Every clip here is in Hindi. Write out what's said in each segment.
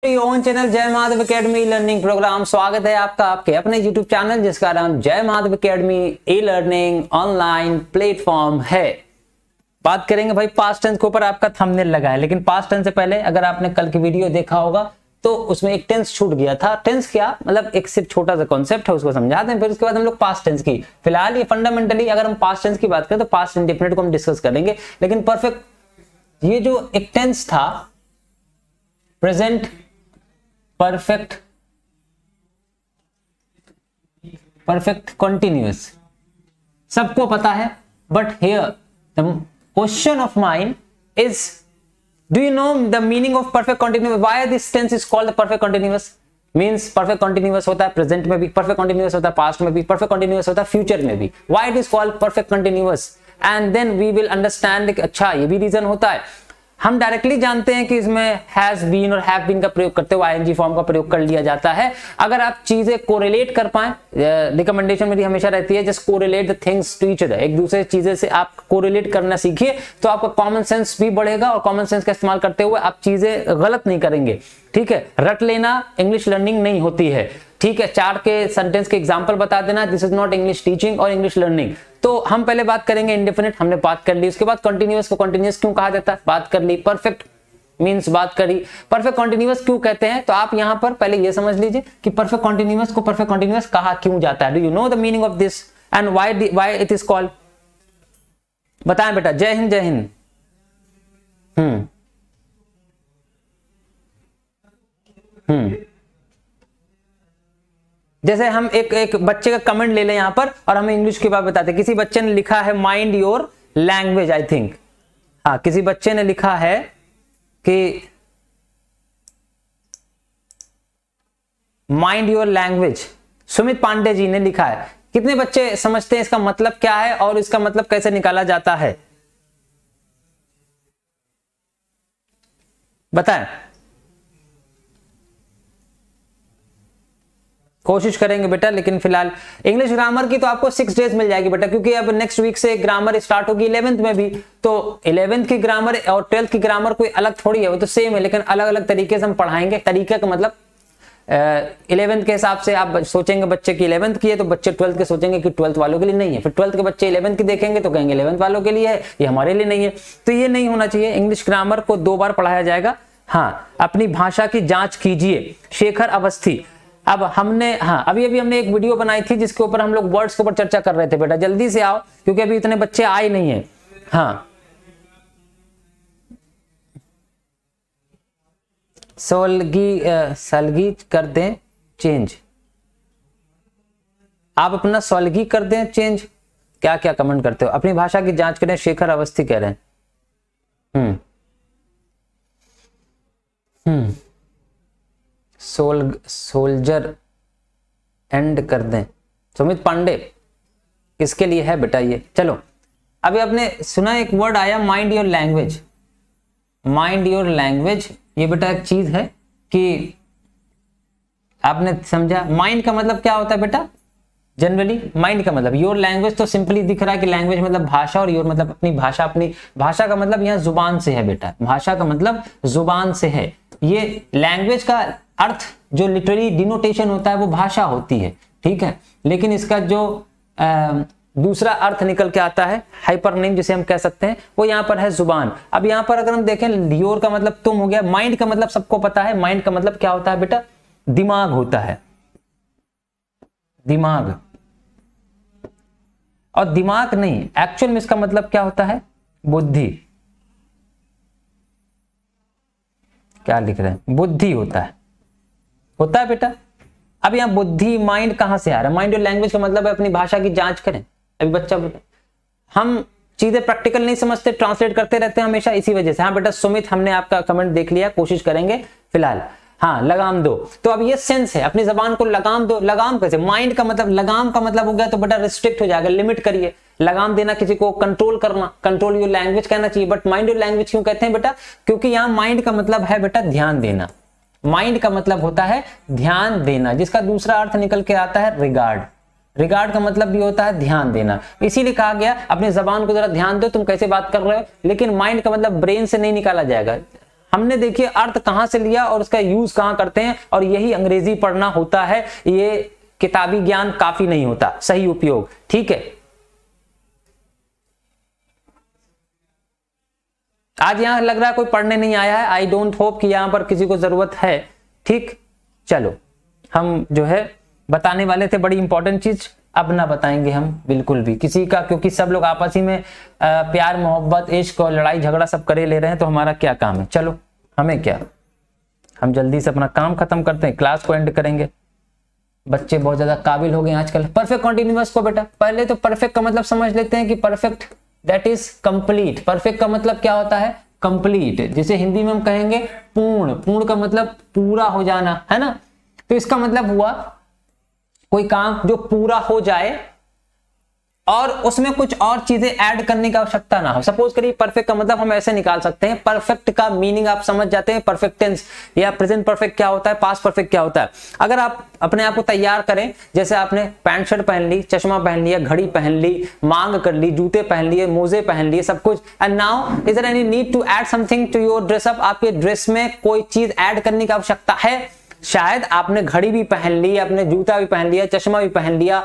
ओन चैनल जय माधव एकेडमी लर्निंग प्रोग्राम। स्वागत है आपका आपके अपने YouTube चैनल जिसका नाम जय Madhav academy e learning online platform है। बात करेंगे भाई पास्ट टेंस के ऊपर। आपका थंबनेल लगा है, लेकिन पास्ट टेंस से पहले अगर आपने कल की वीडियो देखा होगा तो उसमें एक टेंस छूट गया था। टेंस क्या मतलब एक सिर्फ छोटा सा कॉन्सेप्ट है, उसको समझाते हैं, फिर उसके बाद हम लोग पास्ट टेंस की। फिलहाल ये फंडामेंटली अगर हम पास्ट टेंस की बात करें तो पास्ट इंडेफिनिट को हम डिस्कस करेंगे, लेकिन परफेक्ट ये जो एक टेंस था प्रेजेंट परफेक्ट कंटिन्यूअस सबको पता है, but here the question of mind is do you know the meaning of perfect continuous? Why this tense is called the perfect continuous? Means perfect continuous होता है प्रेजेंट में भी, परफेक्ट कंटिन्यूअस होता है पास्ट में भी, परफेक्ट कंटिन्यूअस होता है फ्यूचर में भी। Why it is called perfect continuous? And then we will understand अच्छा ये भी रीजन होता है। हम डायरेक्टली जानते हैं कि इसमें हैज बीन और हैव बीन का प्रयोग करते हुए आईएनजी फॉर्म का प्रयोग कर लिया जाता है। अगर आप चीजें कोरिलेट कर पाए, रिकमेंडेशन मेरी हमेशा रहती है just correlate the things to each other. एक दूसरे चीजें से आप कोरिलेट करना सीखिए तो आपका कॉमन सेंस भी बढ़ेगा और कॉमन सेंस का इस्तेमाल करते हुए आप चीजें गलत नहीं करेंगे। ठीक है, रट लेना इंग्लिश लर्निंग नहीं होती है। ठीक है, 4 के सेंटेंस के एग्जांपल बता देना, this is not English teaching और इंग्लिश लर्निंग। तो हम पहले बात करेंगे इंडेफिनिट, हमने बात कर ली। उसके बाद कंटिन्यूअस को कंटिन्यूअस क्यों कहा जाता है, बात कर ली। परफेक्ट मींस बात करी। परफेक्ट कंटिन्यूअस क्यों कहते हैं, तो आप यहां पर पहले ये समझ लीजिए कि परफेक्ट कंटिन्यूअस को परफेक्ट कंटिन्यूअस कहा क्यों जाता है। Do you know the meaning of this and why it is called? बताएं बेटा। जय हिंद, जय हिंद। जैसे हम एक बच्चे का कमेंट ले लें यहां पर और हमें इंग्लिश की बात बताते हैं। किसी बच्चे ने लिखा है mind your language, I think. हाँ, किसी बच्चे ने लिखा है कि mind your language. Sumit Pandey ji ने लिखा है। कितने बच्चे समझते हैं इसका मतलब क्या है और इसका मतलब कैसे निकाला जाता है? बताएं। कोशिश करेंगे बेटा, लेकिन फिलहाल इंग्लिश ग्रामर की तो आपको 6 डेज मिल जाएगी बेटा, क्योंकि अब नेक्स्ट वीक से ग्रामर स्टार्ट होगी 11th में भी। तो 11th की ग्रामर और 12th की ग्रामर कोई अलग थोड़ी है, वो तो सेम है, लेकिन अलग अलग तरीके से हम पढ़ाएंगे। तरीके का मतलब 11th के हिसाब से आप सोचेंगे बच्चे की 11th की है तो बच्चे 12th के सोचेंगे कि 12th वालों के लिए नहीं है। फिर 12th के बच्चे 11th की देखेंगे तो कहेंगे 11th वालों के लिए है, ये हमारे लिए नहीं है। तो ये नहीं होना चाहिए। इंग्लिश ग्रामर को 2 बार पढ़ाया जाएगा। हाँ, अपनी भाषा की जांच कीजिए। शेखर अवस्थी। अब हमने अभी हमने एक वीडियो बनाई थी जिसके ऊपर हम लोग वर्ड्स के ऊपर चर्चा कर रहे थे। बेटा जल्दी से आओ क्योंकि अभी इतने बच्चे आए नहीं है। हाँ, सलगी कर दें चेंज। आप अपना सलगी कर दें चेंज। क्या क्या कमेंट करते हो? अपनी भाषा की जांच करें, शेखर अवस्थी कह रहे हैं। सोल्जर एंड कर दें। सुमित पांडे किसके लिए है बेटा ये? चलो, अभी आपने सुना एक वर्ड आया mind your language. Mind your language ये बेटा एक चीज है कि आपने समझा। माइंड का मतलब क्या होता है बेटा? जनरली माइंड का मतलब योर लैंग्वेज तो सिंपली दिख रहा है कि लैंग्वेज मतलब भाषा और योर मतलब अपनी भाषा। अपनी भाषा का मतलब यहाँ जुबान से है बेटा। भाषा का मतलब जुबान से है। ये लैंग्वेज का अर्थ जो लिटरली डिनोटेशन होता है वो भाषा होती है। ठीक है, लेकिन इसका जो दूसरा अर्थ निकल के आता है हाइपरनेम जिसे हम कह सकते हैं, वो यहाँ पर है जुबान। अब यहाँ पर अगर हम देखें योर का मतलब तुम हो गया। माइंड का मतलब सबको पता है। माइंड का मतलब क्या होता है बेटा? दिमाग होता है। दिमाग। और दिमाग नहीं, एक्चुअल में इसका मतलब क्या होता है? बुद्धि। क्या लिख रहे हैं? बुद्धि होता है बेटा। अब यहाँ बुद्धि माइंड कहां से आ रहा है? माइंड और लैंग्वेज का मतलब है अपनी भाषा की जांच करें। अभी बच्चा हम चीजें प्रैक्टिकल नहीं समझते, ट्रांसलेट करते रहते हैं हमेशा, इसी वजह से। हाँ बेटा सुमित, हमने आपका कमेंट देख लिया, कोशिश करेंगे फिलहाल। हाँ, लगाम दो। तो अब ये सेंस है, अपनी जबान को लगाम दो। लगाम कैसे? माइंड का मतलब, लगाम का मतलब हो गया तो बेटा रिस्ट्रिक्ट हो जाएगा, लिमिट करिए। लगाम देना किसी को, कंट्रोल करना, कंट्रोल योर लैंग्वेज कहना चाहिए। बट माइंड योर लैंग्वेज क्यों कहते हैं बेटा? क्योंकि यहाँ माइंड का मतलब है बेटा ध्यान देना। माइंड का मतलब होता है ध्यान देना, जिसका दूसरा अर्थ निकल के आता है रिगार्ड। रिगार्ड का मतलब भी होता है ध्यान देना। इसीलिए कहा गया अपनी जबान को जरा ध्यान दो, तुम कैसे बात कर रहे हो। लेकिन माइंड का मतलब ब्रेन से नहीं निकाला जाएगा। हमने देखिए अर्थ कहां से लिया और उसका यूज कहां करते हैं, और यही अंग्रेजी पढ़ना होता है, ये किताबी ज्ञान काफी नहीं होता, सही उपयोग। ठीक है, आज यहां लग रहा है कोई पढ़ने नहीं आया है, आई डोंट होप कि यहां पर किसी को जरूरत है। ठीक, चलो हम जो है बताने वाले थे बड़ी इंपॉर्टेंट चीज, अब ना बताएंगे हम बिल्कुल भी किसी का, क्योंकि सब लोग आपस ही में प्यार मोहब्बत इश्क और लड़ाई झगड़ा सब करे ले रहे हैं, तो हमारा क्या काम है। चलो हमें क्या, हम जल्दी से अपना काम खत्म करते हैं, क्लास को एंड करेंगे। बच्चे बहुत ज्यादा काबिल हो गए आजकल। परफेक्ट कॉन्टिन्यूअस को बेटा पहले तो परफेक्ट का मतलब समझ लेते हैं कि perfect that is complete. Perfect का मतलब क्या होता है, कंप्लीट, जिसे हिंदी में हम कहेंगे पूर्ण। पूर्ण का मतलब पूरा हो जाना, है ना। तो इसका मतलब हुआ कोई काम जो पूरा हो जाए और उसमें कुछ और चीजें ऐड करने की आवश्यकता ना हो। सपोज करिए परफेक्ट का मतलब हम ऐसे निकाल सकते हैं, परफेक्ट का मीनिंग आप समझ जाते हैं, परफेक्ट टेंस या प्रेजेंट परफेक्ट क्या होता है, पास्ट परफेक्ट क्या होता है। अगर आप अपने आप को तैयार करें, जैसे आपने पैंट शर्ट पहन ली, चश्मा पहन लिया, घड़ी पहन ली, मांग कर ली, जूते पहन लिए, मोजे पहन लिए, सब कुछ, and now is there any need to add something to your dress up. आपके ड्रेस में कोई चीज ऐड करने की आवश्यकता है। शायद आपने घड़ी भी पहन ली, आपने जूता भी पहन लिया, चश्मा भी पहन लिया,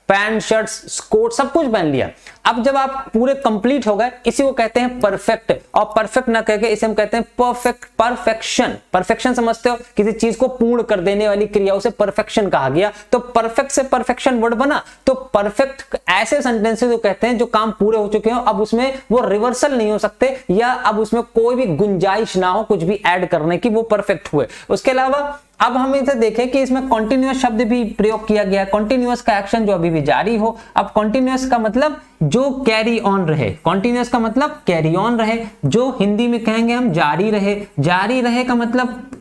पैंट शर्ट कोट सब कुछ पहन लिया। अब जब आप पूरे कंप्लीट हो गए, इसी को कहते हैं परफेक्ट। और परफेक्ट ना कहकर इसे हम कहते हैं परफेक्ट, परफेक्शन। परफेक्शन समझते हो, किसी चीज को पूर्ण कर देने वाली क्रिया, उसे परफेक्शन कहा गया। तो परफेक्ट से परफेक्शन वर्ड बना। तो परफेक्ट ऐसे सेंटेंसेस को कहते हैं जो काम पूरे हो चुके हो, अब उसमें वो रिवर्सल नहीं हो सकते, या अब उसमें कोई भी गुंजाइश ना हो कुछ भी ऐड करने की, वो परफेक्ट हुए। उसके अलावा अब हम इसे देखें कि इसमें कॉन्टिन्यूअस शब्द भी प्रयोग किया गया है। कॉन्टिन्यूअस का एक्शन जो अभी भी जारी हो। अब कॉन्टिन्यूअस का मतलब जो कैरी ऑन रहे, कॉन्टिन्यूअस का मतलब कैरी ऑन रहे, जो हिंदी में कहेंगे हम जारी रहे। जारी रहे का मतलब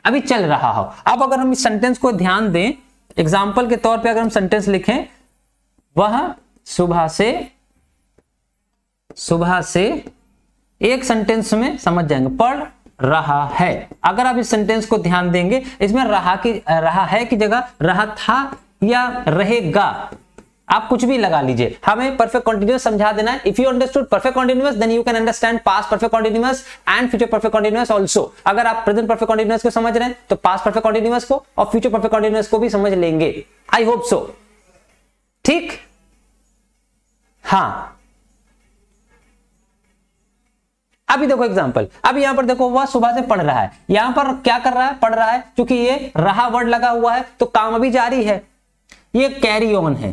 अभी चल रहा हो। अब अगर हम इस सेंटेंस को ध्यान दें, एग्जाम्पल के तौर पे अगर हम सेंटेंस लिखें, वह सुबह से एक सेंटेंस में समझ जाएंगे, पढ़ रहा है। अगर आप इस सेंटेंस को ध्यान देंगे, इसमें रहा है की जगह रहा था या रहेगा, आप कुछ भी लगा लीजिए, हमें परफेक्ट कॉन्टिन्यूअस समझा देना है। If you understood perfect continuous then you can understand past perfect continuous and future perfect continuous also. अगर आप प्रेजेंट परफेक्ट कॉन्टिन्यूअस को समझ रहे हैं तो पास्ट परफेक्ट कॉन्टिन्यूअस को और फ्यूचर परफेक्ट कॉन्टिन्यूअस को भी समझ लेंगे। I hope so. ठीक, हाँ। अभी देखो एग्जांपल, अब यहां पर देखो वह सुबह से पढ़ रहा है, यहां पर क्या कर रहा है, पढ़ रहा है। क्योंकि ये रहा वर्ड लगा हुआ है तो काम अभी जारी है, ये कैरी ऑन है,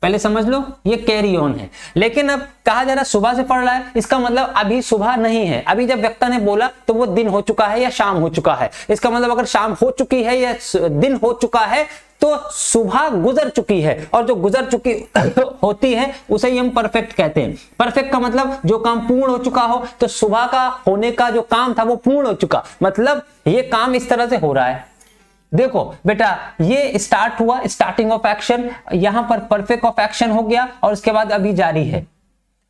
पहले समझ लो ये कैरी ऑन है। लेकिन अब कहा जा रहा है सुबह से पढ़ रहा है, इसका मतलब अभी सुबह नहीं है। अभी जब वक्ता ने बोला तो वो दिन हो चुका है या शाम हो चुका है। इसका मतलब अगर शाम हो चुकी है या दिन हो चुका है तो सुबह गुजर चुकी है, और जो गुजर चुकी होती है उसे ही हम परफेक्ट कहते हैं। परफेक्ट का मतलब जो काम पूर्ण हो चुका हो, तो सुबह का होने का जो काम था वो पूर्ण हो चुका, मतलब ये काम इस तरह से हो रहा है। देखो बेटा, ये स्टार्ट हुआ, स्टार्टिंग ऑफ एक्शन, यहां पर परफेक्ट ऑफ एक्शन हो गया और उसके बाद अभी जारी है,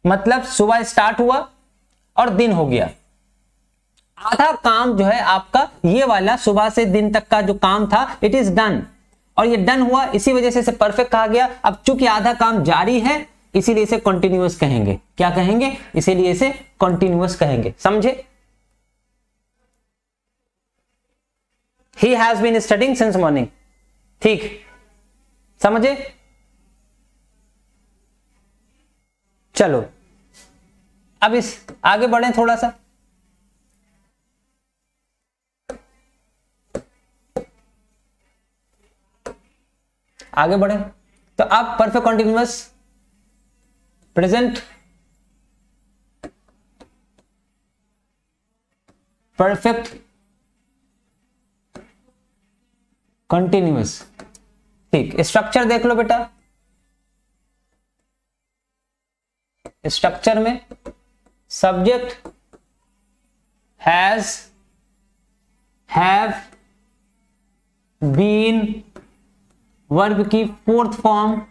मतलब सुबह स्टार्ट हुआ और दिन हो गया। आधा काम जो है आपका ये वाला सुबह से दिन तक का जो काम था, इट इज डन, और ये डन हुआ, इसी वजह से इसे परफेक्ट कहा गया। अब चूंकि आधा काम जारी है इसीलिए इसे कंटिन्यूअस कहेंगे। क्या कहेंगे? इसीलिए इसे कंटिन्यूअस कहेंगे। समझे? He has been studying since morning. ठीक, समझे? चलो अब इस आगे बढ़े थोड़ा सा। आगे बढ़े तो आप perfect continuous, present perfect continuous, ठीक। स्ट्रक्चर देख लो बेटा, स्ट्रक्चर में subject, has, have, been, verb की फोर्थ फॉर्म,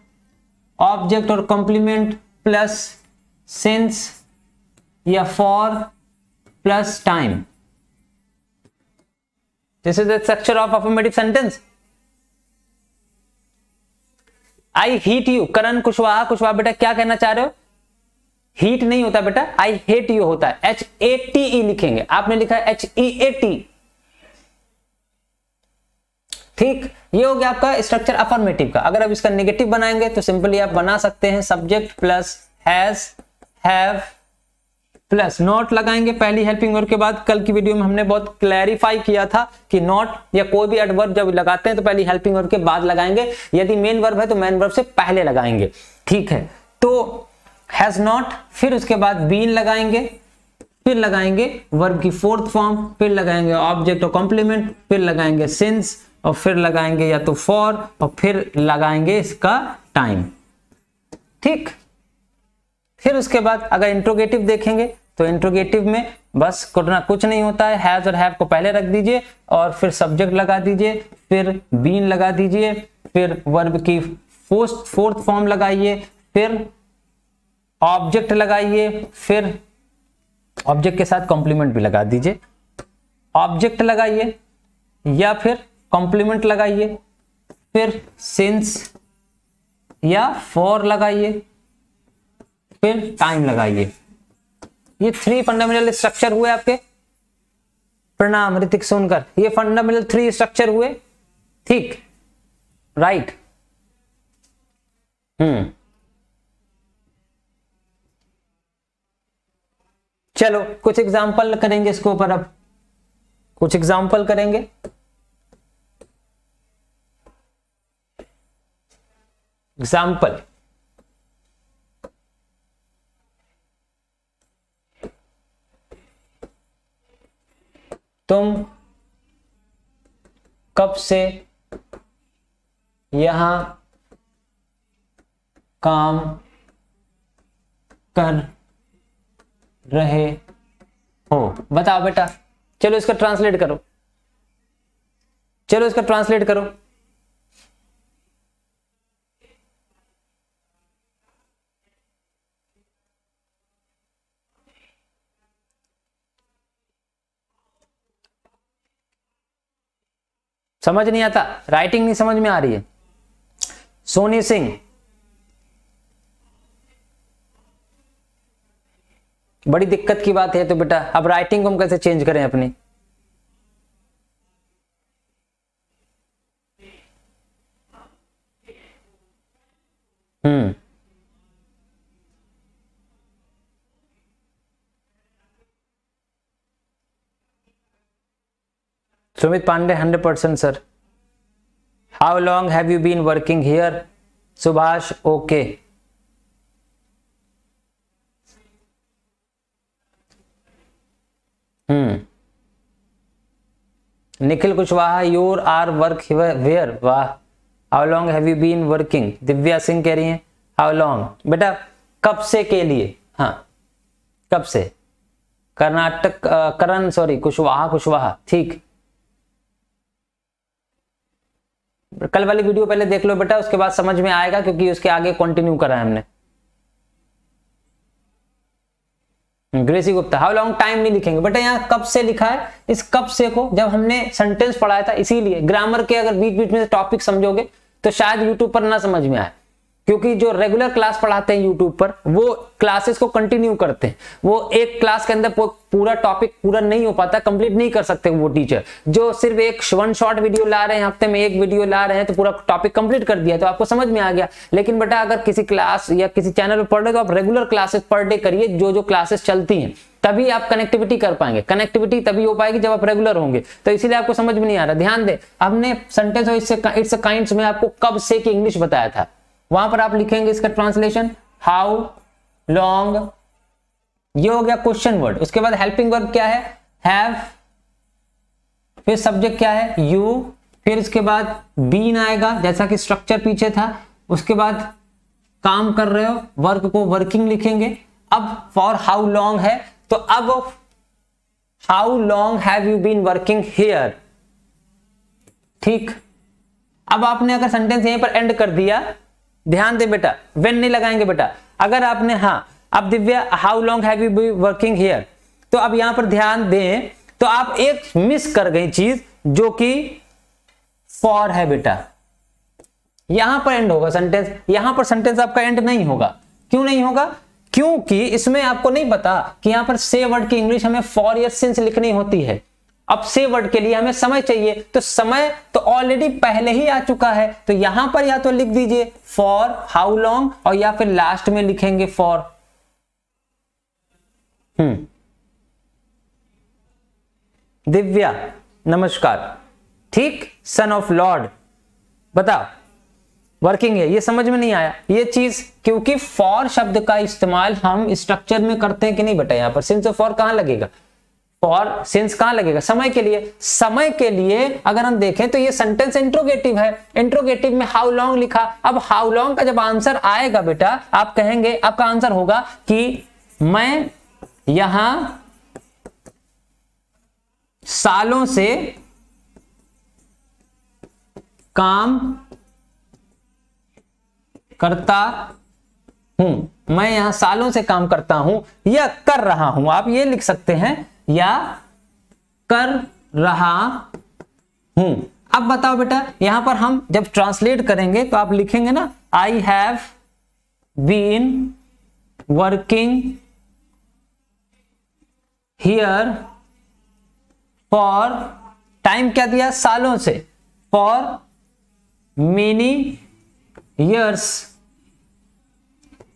ऑब्जेक्ट और कॉम्प्लीमेंट प्लस सिंस या for plus time. This is the structure of affirmative sentence. I hate you. करण कुशवाहा, कुशवाहा बेटा क्या कहना चाह रहे हो? हीट नहीं होता बेटा, आई हेट यू होता है, HATE लिखेंगे, आपने लिखा है HEAT। ठीक, ये हो गया आपका स्ट्रक्चर अफर्मेटिव का। अगर आप इसका नेगेटिव बनाएंगे तो सिंपली आप बना सकते हैं subject plus has, have plus not लगाएंगे पहली हेल्पिंग वर्ब के बाद। कल की वीडियो में हमने बहुत क्लैरिफाई किया था कि नॉट या कोई भी एडवर्ब जब लगाते हैं तो पहली हेल्पिंग वर्ब के बाद लगाएंगे, यदि मेन वर्ब है तो मेन वर्ब से पहले लगाएंगे। ठीक है, तो हैज नॉट, फिर उसके बाद बीन लगाएंगे, फिर लगाएंगे वर्ब की फोर्थ फॉर्म, फिर लगाएंगे ऑब्जेक्ट और कॉम्प्लीमेंट, फिर लगाएंगे सिंस, और फिर लगाएंगे या तो फॉर, और फिर लगाएंगे इसका टाइम। ठीक, फिर उसके बाद अगर इंट्रोगेटिव देखेंगे तो इंट्रोगेटिव में बस कुछ नहीं होता है, हैज और हैव को पहले रख दीजिए और फिर सब्जेक्ट लगा दीजिए, फिर बीन लगा दीजिए, फिर वर्ब की फोर्थ फॉर्म लगाइए, फिर ऑब्जेक्ट लगाइए, फिर ऑब्जेक्ट के साथ कॉम्प्लीमेंट भी लगा दीजिए, ऑब्जेक्ट लगाइए या फिर कॉम्प्लीमेंट लगाइए, फिर सिंस या फॉर लगाइए, फिर टाइम लगाइए। ये 3 फंडामेंटल स्ट्रक्चर हुए आपके। प्रणाम ऋतिक सोनकर, ये फंडामेंटल 3 स्ट्रक्चर हुए। ठीक, राइट। चलो कुछ एग्जाम्पल करेंगे इसके ऊपर, अब कुछ एग्जाम्पल करेंगे। एग्जाम्पल, तुम कब से यहां काम कर रहे हो? बताओ बेटा, चलो इसका ट्रांसलेट करो, चलो इसका ट्रांसलेट करो। समझ नहीं आता, राइटिंग नहीं समझ में आ रही है। सोनी सिंह, बड़ी दिक्कत की बात है। तो बेटा अब राइटिंग को हम कैसे चेंज करें अपनी? Sumit Pandey 100% sir. How long have you been working here? Subhash okay. Nikhil Kushwaha, your are work where? वाह। How long have you been working? Divya Singh कह रही हैं हाउ लॉन्ग। बेटा कब से के लिए, हाँ कब से। कर्नाटक करण, सॉरी कुशवाहा, ठीक। कल वाली वीडियो पहले देख लो बेटा, उसके बाद समझ में आएगा, क्योंकि उसके आगे कंटिन्यू करा है हमने। Gracy Gupta, how long time नहीं लिखेंगे बेटा, यहाँ कब से लिखा है। इस कब से को जब हमने सेंटेंस पढ़ाया था, इसीलिए ग्रामर के अगर बीच बीच में टॉपिक समझोगे तो शायद यूट्यूब पर ना समझ में आए, क्योंकि जो रेगुलर क्लास पढ़ाते हैं यूट्यूब पर वो क्लासेस को कंटिन्यू करते हैं। वो एक क्लास के अंदर पूरा टॉपिक पूरा नहीं हो पाता, कंप्लीट नहीं कर सकते वो टीचर। जो सिर्फ एक 1 शॉर्ट वीडियो ला रहे हैं, हफ्ते में 1 वीडियो ला रहे हैं, तो पूरा टॉपिक कंप्लीट कर दिया तो आपको समझ में आ गया। लेकिन बेटा अगर किसी क्लास या किसी चैनल पर पढ़ रहे हो तो आप रेगुलर क्लासेस पर डे करिए, जो क्लासेस चलती हैं, तभी आप कनेक्टिविटी कर पाएंगे। कनेक्टिविटी तभी हो पाएगी जब आप रेगुलर होंगे, तो इसीलिए आपको समझ में नहीं आ रहा। ध्यान दे, हमने सेंटेंस और इट्स काइंड्स में आपको कब से की इंग्लिश बताया था, वहां पर आप लिखेंगे इसका ट्रांसलेशन हाउ लॉन्ग, ये हो गया क्वेश्चन वर्ड। उसके बाद हेल्पिंग वर्ब क्या है, हैव, फिर सब्जेक्ट क्या है, यू, फिर इसके बाद बीन आएगा जैसा कि स्ट्रक्चर पीछे था। उसके बाद काम कर रहे हो, वर्क को वर्किंग लिखेंगे। अब फॉर हाउ लॉन्ग है, तो अब how long have you been working here, ठीक। अब आपने अगर सेंटेंस यहीं पर एंड कर दिया, ध्यान दे बेटा, व्हेन नहीं लगाएंगे बेटा। अगर आपने, हाँ अब Divya how long have you been working here, तो अब यहां पर ध्यान दें तो आप एक मिस कर गई चीज, जो कि फॉर है बेटा। यहां पर एंड होगा सेंटेंस, यहां पर सेंटेंस आपका एंड नहीं होगा। क्यों नहीं होगा? क्योंकि इसमें आपको नहीं पता कि यहां पर से वर्ड की इंग्लिश हमें फॉर या सिंस लिखनी होती है। अब से वर्ड के लिए हमें समय चाहिए, तो समय तो ऑलरेडी पहले ही आ चुका है, तो यहां पर या तो लिख दीजिए फॉर हाउ लॉन्ग, और या फिर लास्ट में लिखेंगे फॉर। दिव्या नमस्कार, ठीक, सन ऑफ लॉर्ड, बताओ वर्किंग है, ये समझ में नहीं आया ये चीज, क्योंकि फॉर शब्द का इस्तेमाल हम स्ट्रक्चर में करते हैं कि नहीं बेटा, यहां पर सिंस और फॉर कहां लगेगा, फॉर सिंस कहां लगेगा, समय के लिए। समय के लिए अगर हम देखें तो ये सेंटेंस इंट्रोगेटिव है, इंट्रोगेटिव में हाउ लॉन्ग लिखा। अब हाउ लॉन्ग का जब आंसर आएगा बेटा, आप कहेंगे, आपका आंसर होगा कि मैं यहां सालों से काम करता हूं, मैं यहां सालों से काम करता हूं या कर रहा हूं, आप ये लिख सकते हैं, या कर रहा हूं। अब बताओ बेटा, यहां पर हम जब ट्रांसलेट करेंगे तो आप लिखेंगे ना, I have been working here for, time क्या दिया, सालों से, फॉर मेनी ईयर्स।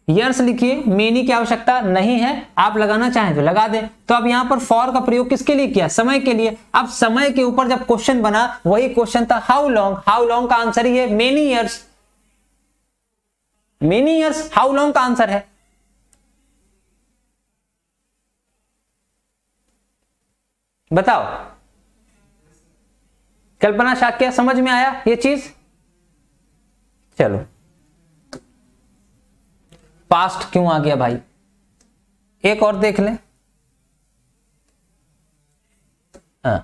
ईयर्स लिखिए, मेनी की आवश्यकता नहीं है, आप लगाना चाहें तो लगा दें। तो अब यहां पर फॉर का प्रयोग किसके लिए किया, समय के लिए। अब समय के ऊपर जब क्वेश्चन बना, वही क्वेश्चन था हाउ लॉन्ग, हाउ लॉन्ग का आंसर ही है many years, many years how long का आंसर है। बताओ कल्पना शाक्य, समझ में आया ये चीज। चलो पास्ट क्यों आ गया भाई, एक और देख लें। हाँ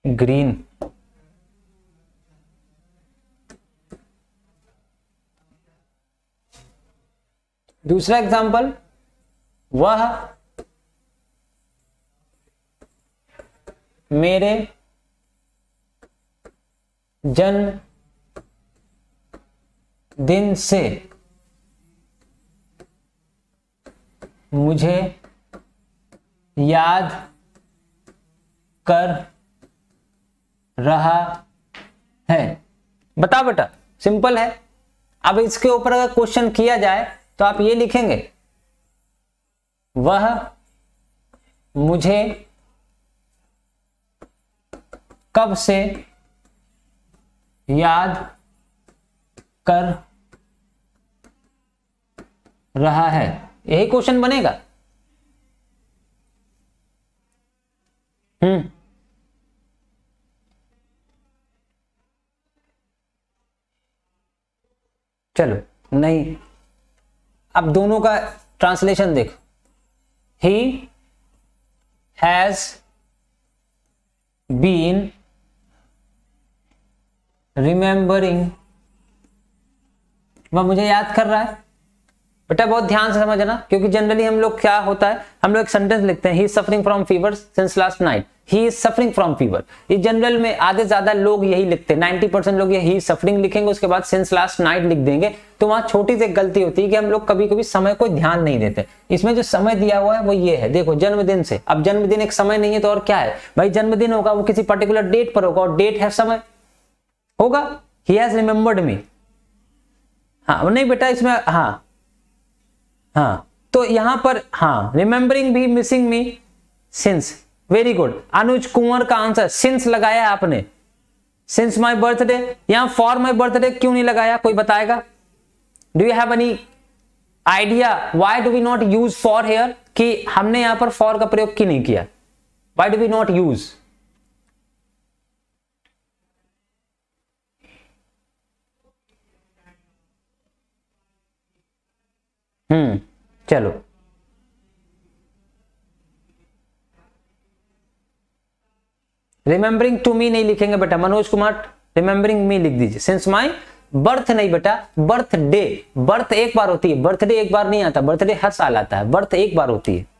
ग्रीन, दूसरा एग्जांपल, वह मेरे जन्म दिन से मुझे याद कर रहा है। बताओ बेटा, सिंपल है। अब इसके ऊपर अगर क्वेश्चन किया जाए तो आप ये लिखेंगे, वह मुझे कब से याद कर रहा है, यही क्वेश्चन बनेगा। चलो नहीं, अब दोनों का ट्रांसलेशन देखो, ही हैज बीन रिमेंबरिंग, वह मुझे याद कर रहा है। बेटा बहुत ध्यान से समझना, क्योंकि जनरली हम लोग क्या होता है, हम लोग एक सेंटेंस लिखते हैं, he is suffering from fever since last night, he is suffering from fever. ये जनरल में आधे ज्यादा लोग यही लिखते हैं, 90% लोग ये ही सफरिंग लिखेंगे, उसके बाद सिंस लास्ट नाइट लिख देंगे। तो वहां छोटी सी गलती होती है कि हम लोग कभी कभी समय को ध्यान नहीं देते। इसमें जो समय दिया हुआ है वो ये है, देखो जन्मदिन से। अब जन्मदिन एक समय नहीं है तो और क्या है भाई, जन्मदिन होगा वो किसी पर्टिकुलर डेट पर होगा, और डेट है समय होगा। ही हैज रिमेंबर्ड मी, हाँ नहीं बेटा इसमें, हाँ हाँ, तो यहां पर हाँ, रिमेंबरिंग भी, missing me, since, very good. Anuj Kunwar का आंसर सिंस लगाया आपने, सिंस माई बर्थडे। यहां फॉर माई बर्थडे क्यों नहीं लगाया, कोई बताएगा? Do you have any idea why do we not use for here, कि हमने यहां पर फॉर का प्रयोग क्यों नहीं किया, why do we not use? चलो रिमेंबरिंग टू मी नहीं लिखेंगे बेटा, मनोज कुमार रिमेंबरिंग मी लिख दीजिए, सिंस माई बर्थ नहीं बेटा, बर्थडे। बर्थ एक बार होती है, बर्थडे एक बार नहीं आता, बर्थडे हर साल आता है, बर्थ एक बार होती है।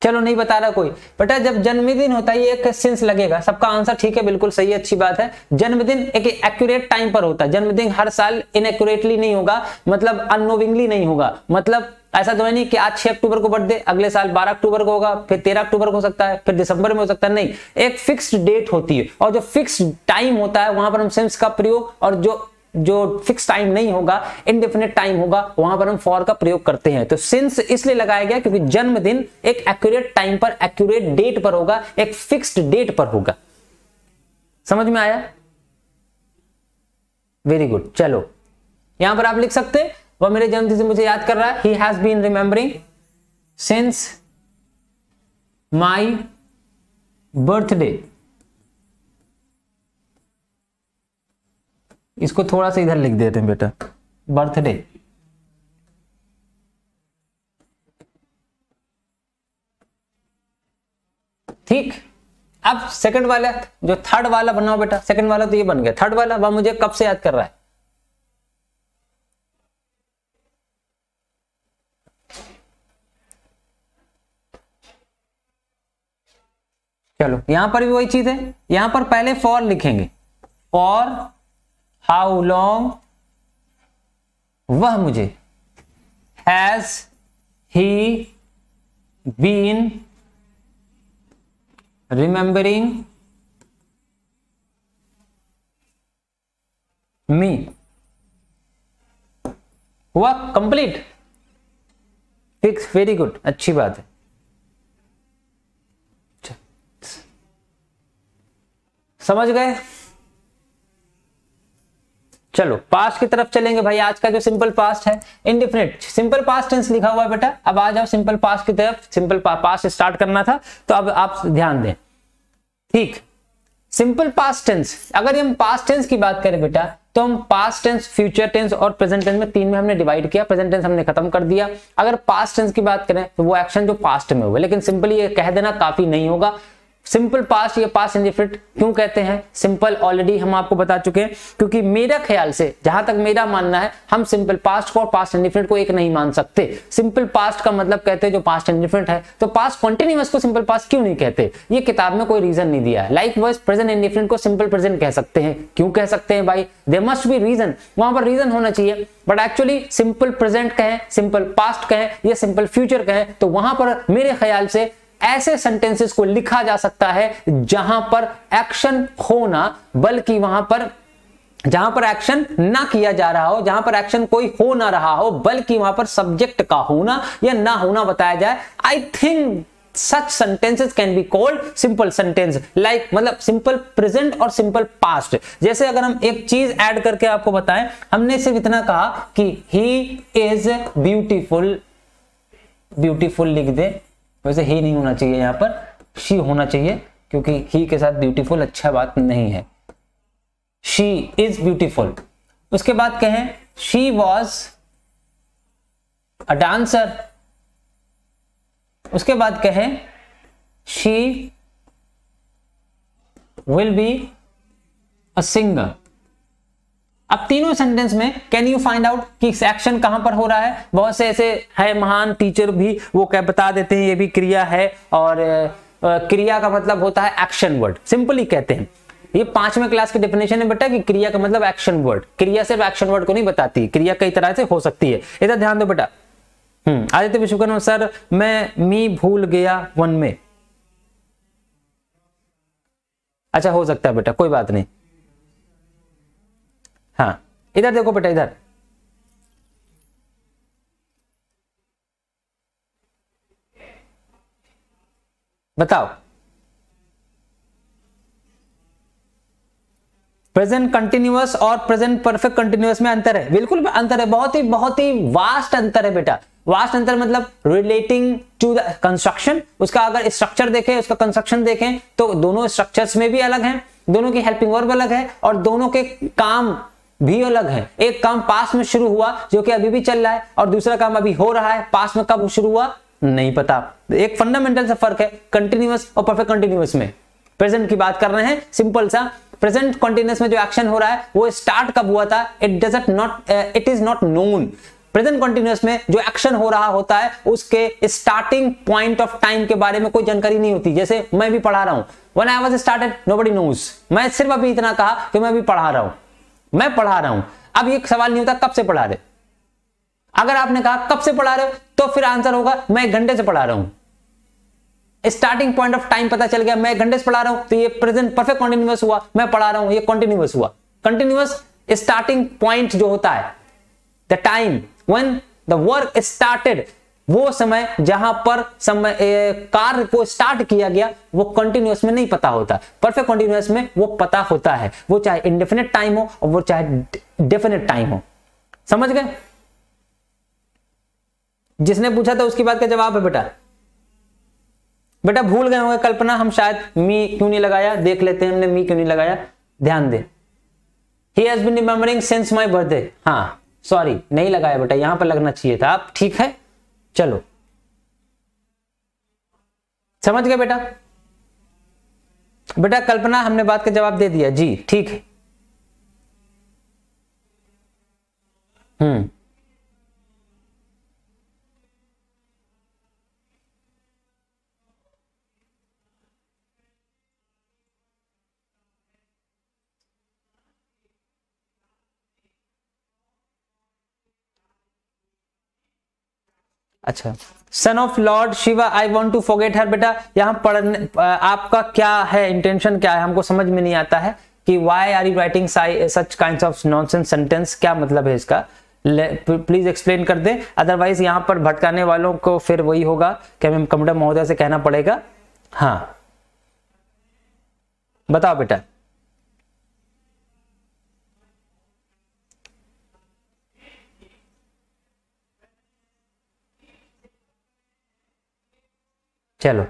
चलो नहीं बता रहा कोई बेटा, जब जन्मदिन होता है ये एक सेंस लगेगा, सबका आंसर ठीक है, बिल्कुल सही है, अच्छी बात है। जन्मदिन एक एक्यूरेट टाइम पर होता है, जन्मदिन हर साल इनएक्यूरेटली नहीं होगा, मतलब अननोविंगली नहीं होगा, मतलब ऐसा तो है नहीं कि आज 6 अक्टूबर को बर्थडे, अगले साल 12 अक्टूबर को होगा, फिर 13 अक्टूबर को हो सकता है, फिर दिसंबर में हो सकता है, नहीं, एक फिक्स्ड डेट होती है, और जो फिक्स्ड टाइम होता है वहां पर हम सिंस का प्रयोग, और जो फिक्स टाइम नहीं होगा, इनडेफिनिट टाइम होगा, वहां पर हम फॉर का प्रयोग करते हैं। तो सिंस इसलिए लगाया गया क्योंकि जन्मदिन एक एक्यूरेट टाइम पर, एक्यूरेट डेट पर होगा, एक फिक्स्ड डेट पर होगा। समझ में आया? Very good. चलो यहां पर आप लिख सकते हैं, वह मेरे जन्मदिन से मुझे याद कर रहा है, he has been remembering since my birthday. इसको थोड़ा सा इधर लिख देते हैं बेटा, बर्थडे। ठीक, अब सेकंड वाला, जो थर्ड वाला बनाओ बेटा, सेकंड वाला तो ये बन गया, थर्ड वाला वह मुझे कब से याद कर रहा है? चलो यहां पर भी वही चीज है, यहां पर पहले फॉर लिखेंगे, फॉर हाउ लॉन्ग वह मुझे, हैज ही बीन रिमेंबरिंग मी। हुआ कंप्लीट, फिक्स, वेरी गुड, अच्छी बात है। समझ गए? चलो पास्ट की तरफ चलेंगे भाई। आज का जो सिंपल पास्ट है, इनडेफिनिट सिंपल पास्ट टेंस लिखा हुआ है बेटा, अब आ जाओ सिंपल पास्ट की तरफ। सिंपल पास्ट स्टार्ट करना था तो अब आप ध्यान दें। ठीक, सिंपल पास्ट टेंस, अगर हम पास्ट टेंस की बात करें बेटा, तो हम पास्ट टेंस, फ्यूचर टेंस और प्रेजेंट टेंस में तीन में हमने डिवाइड किया। प्रेजेंट टेंस हमने खत्म कर दिया। अगर पास्ट टेंस की बात करें तो वो एक्शन जो पास्ट में हुआ, लेकिन सिंपली ये कह देना काफी नहीं होगा। सिंपल पास्ट या पास्ट इंडिफिनिट क्यों कहते हैं? सिंपल ऑलरेडी हम आपको बता चुके हैं, क्योंकि मेरा ख्याल से, जहां तक मेरा मानना है, हम सिंपल पास्ट को और पास्ट इंडिफिनिट को एक नहीं मान सकते। सिंपल पास्ट का मतलब कहते हैं जो पास्ट इंडिफिनिट है, तो पास्ट कॉन्टिन्यूअस को सिंपल पास्ट क्यों नहीं कहते? ये किताब में कोई रीजन नहीं दिया है। लाइक वाइज प्रेजेंट इंडिफिनिट को सिंपल प्रेजेंट कह सकते हैं। क्यों कह सकते हैं भाई? देयर मस्ट बी रीजन, वहां पर रीजन होना चाहिए। बट एक्चुअली सिंपल प्रेजेंट कहें, सिंपल पास्ट कहें या सिंपल फ्यूचर कहें, तो वहां पर मेरे ख्याल से ऐसे सेंटेंसेस को लिखा जा सकता है जहां पर एक्शन हो ना, बल्कि वहां पर जहां पर एक्शन ना किया जा रहा हो, जहां पर एक्शन कोई हो ना रहा हो, बल्कि वहां पर सब्जेक्ट का होना या ना होना बताया जाए। I think such sentences can be called simple sentence, like मतलब simple present और simple past। जैसे अगर हम एक चीज ऐड करके आपको बताएं, हमने सिर्फ इतना कहा कि he is beautiful, beautiful लिख दे, वैसे ही नहीं होना चाहिए, यहां पर शी होना चाहिए, क्योंकि ही के साथ ब्यूटीफुल अच्छा बात नहीं है। She is beautiful. उसके बाद कहें शी वॉज अ डांसर। उसके बाद कहें she will be a singer. अब तीनों सेंटेंस में कैन यू फाइंड आउट कि एक्शन कहां पर हो रहा है? बहुत से ऐसे है महान टीचर भी, वो क्या बता देते हैं ये भी क्रिया है, और क्रिया का मतलब होता है एक्शन वर्ड, सिंपली कहते हैं। ये 5वें क्लास की डेफिनेशन है बेटा कि क्रिया का मतलब एक्शन वर्ड। क्रिया सिर्फ एक्शन वर्ड को नहीं बताती, क्रिया कई तरह से हो सकती है। इधर ध्यान दो बेटा। आदित्य विश्वकर्मा सर, मैं मी भूल गया वन में। अच्छा, हो सकता है बेटा, कोई बात नहीं। हाँ, इधर देखो बेटा, इधर बताओ, प्रेजेंट कंटिन्यूअस और प्रेजेंट परफेक्ट कंटिन्यूअस में अंतर है? बिल्कुल अंतर है, बहुत ही वास्ट अंतर है बेटा। वास्ट अंतर मतलब रिलेटिंग टू द कंस्ट्रक्शन। उसका अगर स्ट्रक्चर देखें, उसका कंस्ट्रक्शन देखें, तो दोनों स्ट्रक्चर्स में भी अलग हैं, दोनों की हेल्पिंग वर्ब अलग है, और दोनों के काम भी अलग है। एक काम पास्ट में शुरू हुआ जो कि अभी भी चल रहा है, और दूसरा काम अभी हो रहा है। पास्ट में कब शुरू हुआ? नहीं पता। एक फंडामेंटल सा फर्क है कंटिन्यूअस और परफेक्ट कंटिन्यूअस में। प्रेजेंट की बात कर रहे हैं, सिंपल सा। प्रेजेंट कंटिन्यूअस में जो एक्शन हो रहा है वो स्टार्ट कब हुआ था, it is not known. Present continuous में जो एक्शन हो रहा होता है उसके स्टार्टिंग पॉइंट ऑफ टाइम के बारे में कोई जानकारी नहीं होती। जैसे मैं भी पढ़ा रहा हूं, when I was started nobody knows. मैं सिर्फ अभी इतना कहा कि मैं भी पढ़ा रहा हूं, मैं पढ़ा रहा हूं। अब ये सवाल नहीं होता कब से पढ़ा रहे। अगर आपने कहा कब से पढ़ा रहे हो तो फिर आंसर होगा मैं 1 घंटे से पढ़ा रहा हूं। स्टार्टिंग पॉइंट ऑफ टाइम पता चल गया, मैं 1 घंटे से पढ़ा रहा हूं, तो ये प्रेजेंट परफेक्ट कंटिन्यूअस हुआ। मैं पढ़ा रहा हूं, ये कंटिन्यूअस हुआ। कंटिन्यूअस स्टार्टिंग पॉइंट जो होता है, the time when the work started, वो समय जहां पर समय कार्य को स्टार्ट किया गया, वो कंटिन्यूअस में नहीं पता होता। परफेक्ट कंटिन्यूअस में वो पता होता है, वो चाहे इंडेफिनिट टाइम हो और वो चाहे डेफिनिट टाइम हो। समझ गए? जिसने पूछा था उसकी बात का जवाब है बेटा। बेटा भूल गए होंगे कल्पना, हम शायद मी क्यों नहीं लगाया, देख लेते हैं हमने मी क्यों नहीं लगाया, ध्यान दे। He has been remembering since my birthday। हाँ सॉरी नहीं लगाया बेटा, यहां पर लगना चाहिए था। आप ठीक है, चलो समझ गए बेटा। बेटा कल्पना हमने बात का जवाब दे दिया जी, ठीक है। अच्छा, son of lord Shiva, I want to forget her. बेटा यहाँ पढ़ने आपका क्या है, इंटेंशन क्या है, हमको समझ में नहीं आता है कि why are you writing such kinds of nonsense sentence, क्या मतलब है इसका, प्लीज एक्सप्लेन कर दे। अदरवाइज यहाँ पर भटकाने वालों को फिर वही होगा कि हमें कमडा महोदय से कहना पड़ेगा। हाँ बताओ बेटा। चलो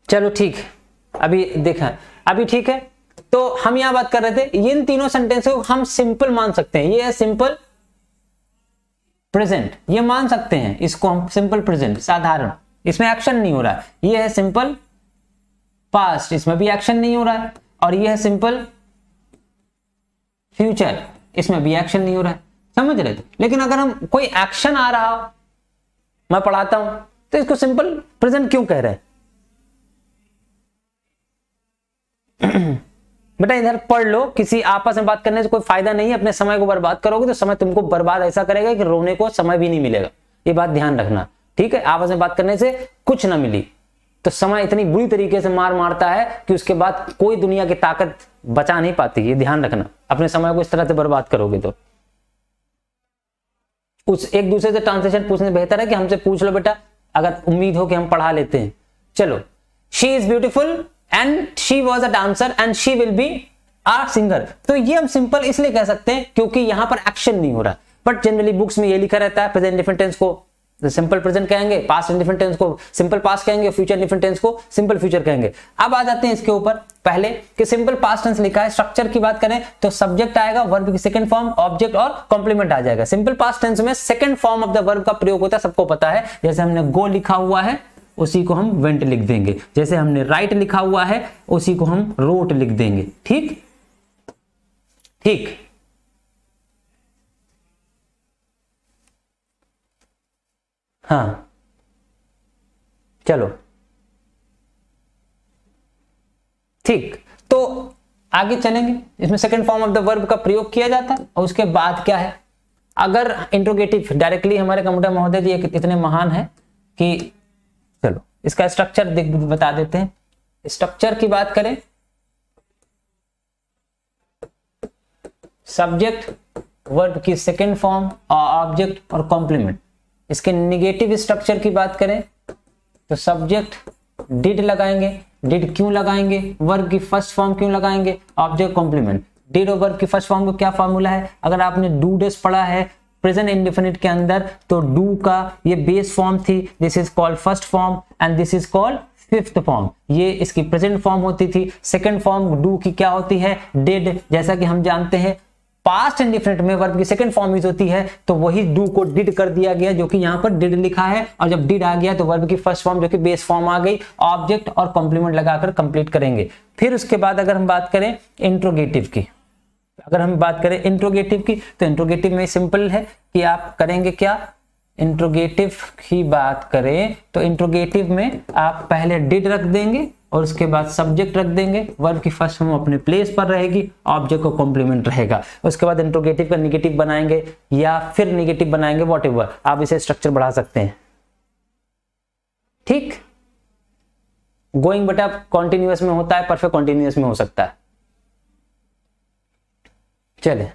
चलो ठीक है, अभी देखा, अभी ठीक है। तो हम यहां बात कर रहे थे, इन तीनों सेंटेंस को हम सिंपल मान सकते हैं। ये है सिंपल प्रेजेंट, ये मान सकते हैं इसको हम सिंपल प्रेजेंट, साधारण, इसमें एक्शन नहीं हो रहा है। ये है सिंपल पास्ट, इसमें भी एक्शन नहीं हो रहा है। और ये है सिंपल फ्यूचर, इसमें भी एक्शन नहीं हो रहा है। समझ रहे थे? लेकिन अगर हम कोई एक्शन आ रहा हो, मैं पढ़ाता हूं, तो इसको सिंपल प्रेजेंट क्यों कह रहे हैं? बेटा इधर पढ़ लो, किसी आपस में बात करने से कोई फायदा नहीं है। अपने समय को बर्बाद करोगे तो समय तुमको बर्बाद ऐसा करेगा कि रोने को समय भी नहीं मिलेगा। ये बात ध्यान रखना, ठीक है? आपस में बात करने से कुछ ना मिली तो समय इतनी बुरी तरीके से मार मारता है कि उसके बाद कोई दुनिया की ताकत बचा नहीं पाती। ये ध्यान रखना, अपने समय को इस तरह से बर्बाद करोगे तो। उस एक दूसरे से ट्रांसलेशन पूछने से बेहतर है कि हमसे पूछ लो बेटा, अगर उम्मीद हो कि हम पढ़ा लेते हैं। चलो, she is beautiful and she was a dancer and she will be a singer. तो ये हम सिंपल इसलिए कह सकते हैं क्योंकि यहां पर एक्शन नहीं हो रहा। बट जनरली बुक्स में ये लिखा रहता है प्रेजेंट इंडेफिनिट टेंस को सिंपल प्रेजेंट कहेंगे, पास्ट इंडेफिनिट टेंस को सिंपल पास्ट कहेंगे, फ्यूचर इंडेफिनिट टेंस को सिंपल फ्यूचर कहेंगे। अब आ जाते हैं इसके ऊपर पहले कि सिंपल पास्ट टेंस लिखा है, स्ट्रक्चर की बात करें तो सब्जेक्ट आएगा, वर्ब की सेकंड फॉर्म, ऑब्जेक्ट और कॉम्प्लीमेंट आ जाएगा। सिंपल पास्ट टेंस में second form of the verb का प्रयोग होता है, सबको पता है। जैसे हमने गो लिखा हुआ है उसी को हम वेंट लिख देंगे, जैसे हमने राइट लिखा हुआ है उसी को हम रोट लिख देंगे। ठीक ठीक, हाँ चलो ठीक। तो आगे चलेंगे, इसमें second form of the verb का प्रयोग किया जाता है। और उसके बाद क्या है, अगर इंट्रोगेटिव डायरेक्टली, हमारे कंप्यूटर महोदय जी इतने महान है कि चलो इसका स्ट्रक्चर बता देते हैं। स्ट्रक्चर की बात करें, सब्जेक्ट, वर्ब की सेकंड फॉर्म, ऑब्जेक्ट और कॉम्प्लीमेंट। इसके निगेटिव स्ट्रक्चर की बात करें तो सब्जेक्ट डिड लगाएंगे, डिड क्यों लगाएंगे, वर्ब की फर्स्ट फॉर्म क्यों लगाएंगे, ऑब्जेक्ट कॉम्प्लीमेंट। डिड और वर्ब की फर्स्ट फॉर्म को क्या फॉर्मूला है, अगर आपने डू डस पढ़ा है प्रेजेंट इंडेफिनिट के अंदर तो डू का ये बेस फॉर्म थी, this is called first form and this is called fifth form. ये इसकी प्रेजेंट फॉर्म होती थी। सेकंड फॉर्म डू की क्या होती है, डिड। जैसा कि हम जानते हैं पास्ट इंडेफिनिट में वर्ब की सेकंड फॉर्म यूज होती है तो वही डू को डिड कर दिया गया, जो कि यहां पर डिड लिखा है, और जब डिड आ गया तो वर्ब की फर्स्ट फॉर्म जो कि बेस फॉर्म आ गई, ऑब्जेक्ट और कॉम्प्लीमेंट लगाकर कंप्लीट करेंगे। फिर उसके बाद अगर हम बात करें इंट्रोगेटिव की, अगर हम बात करें इंट्रोगेटिव की, तो इंट्रोगेटिव में सिंपल है कि आप करेंगे क्या, इंट्रोगेटिव की बात करें तो इंट्रोगेटिव में आप पहले डिड रख देंगे और उसके बाद सब्जेक्ट रख देंगे, वर्ब की फर्स्ट फॉर्म अपने प्लेस पर रहेगी, ऑब्जेक्ट को कॉम्प्लीमेंट रहेगा। उसके बाद इंट्रोगेटिव का निगेटिव बनाएंगे या फिर निगेटिव बनाएंगे, व्हाटएवर, आप इसे स्ट्रक्चर बढ़ा सकते हैं। ठीक, गोइंग बेटा कॉन्टिन्यूअस में होता है, परफेक्ट कॉन्टिन्यूअस में हो सकता है। चले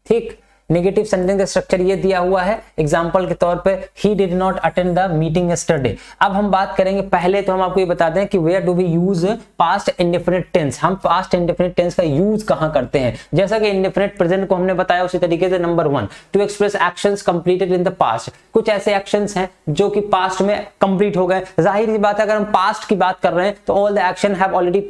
ठीक, नेगेटिव सेंटेंस का स्ट्रक्चर ये दिया हुआ है एग्जांपल के तौर पे, he did not attend the meeting yesterday. अब हम बात करेंगे, पहले तो हम आपको ये बता दें कि where do we use past indefinite tense, हम पास्ट इंडेफिनिट टेंस का यूज कहां करते हैं। जैसा कि इंडेफिनिट प्रेजेंट को हमने बताया उसी तरीके से number 1 to express actions completed in the past, कुछ ऐसे एक्शंस हैं जो कि पास्ट में कंप्लीट हो गए। जाहिर सी बात है अगर हम पास्ट की बात कर रहे हैं तो all the action have already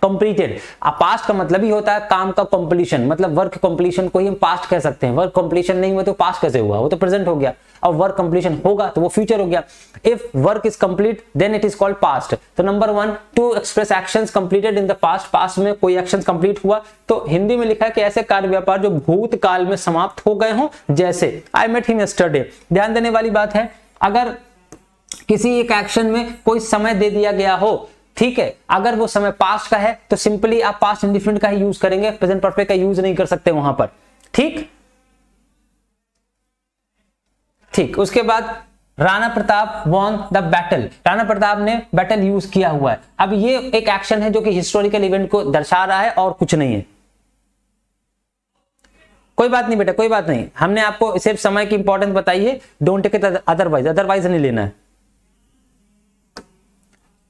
completed. Past का मतलब ही होता है काम का कंप्लीशन, मतलब वर्क कंप्लीशन को ही हम पास्ट कह सकते हैं। वर्क कंप्लीशन नहीं हुआ तो पास्ट कैसे हुआ, वो तो प्रेजेंट हो गया, और वर्क कंप्लीशन होगा तो वो फ्यूचर हो गया। If work is complete then it is called past. तो number 1 to express actions completed in the past, past में कोई एक्शन कंप्लीट हुआ तो हिंदी में लिखा है कि ऐसे कार्य व्यापार जो भूतकाल में समाप्त हो गए हों, जैसे आई मेट हिम यस्टरडे। ध्यान देने वाली बात है, अगर किसी एक एक्शन में कोई समय दे दिया गया हो, ठीक है, अगर वो समय पास्ट का है तो सिंपली आप पास्ट इंडेफिनिट का ही यूज करेंगे, प्रेजेंट परफेक्ट का यूज नहीं कर सकते वहां पर। ठीक ठीक, उसके बाद Rana Pratap won the battle, Rana Pratap ने बैटल यूज किया हुआ है। अब ये एक एक्शन है जो कि हिस्टोरिकल इवेंट को दर्शा रहा है और कुछ नहीं है। कोई बात नहीं बेटा, कोई बात नहीं, हमने आपको सिर्फ समय की इंपॉर्टेंस बताई है, don't take it otherwise, otherwise नहीं लेना है।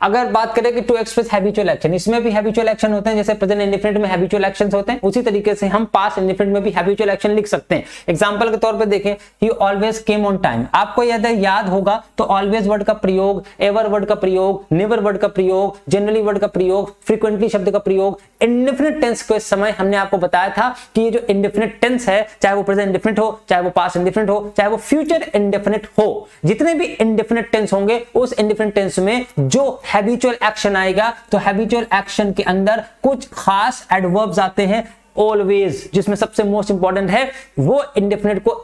अगर बात करें कि टू एक्सप्रेस हैबिचुअल एक्शन, इसमें भी हैबिचुअल एक्शन होते हैं, जैसे प्रेजेंट इंडेफिनिट में हैबिचुअल एक्शंस होते हैं, उसी तरीके से हम पास्ट इंडेफिनिट में भी हैबिचुअल एक्शन लिख सकते हैं। एग्जांपल के तौर पे देखें, ही ऑलवेज केम ऑन टाइम। आपको याद होगा तो ऑलवेज वर्ड का प्रयोग, एवर वर्ड का प्रयोग, नेवर वर्ड का प्रयोग, जनरली वर्ड का प्रयोग, फ्रीक्वेंटली शब्द का प्रयोग, इंडेफिनिट टेंस के समय हमने आपको बताया था कि ये जो इंडेफिनिट टेंस है, चाहे वो प्रेजेंट इंडेफिनिट हो, चाहे वो पास्ट इंडेफिनिट हो, चाहे वो फ्यूचर इंडेफिनिट हो, जितने भी इंडेफिनिट टेंस होंगे उस इंडेफिनिट टेंस में जो हैबिचुअल एक्शन आएगा तो हैबिचुअल एक्शन के अंदर कुछ खास एडवर्ब्स आते हैं ऑलवेज, जिसमें सबसे मोस्ट इंपॉर्टेंट है वो इंडेफिनिट को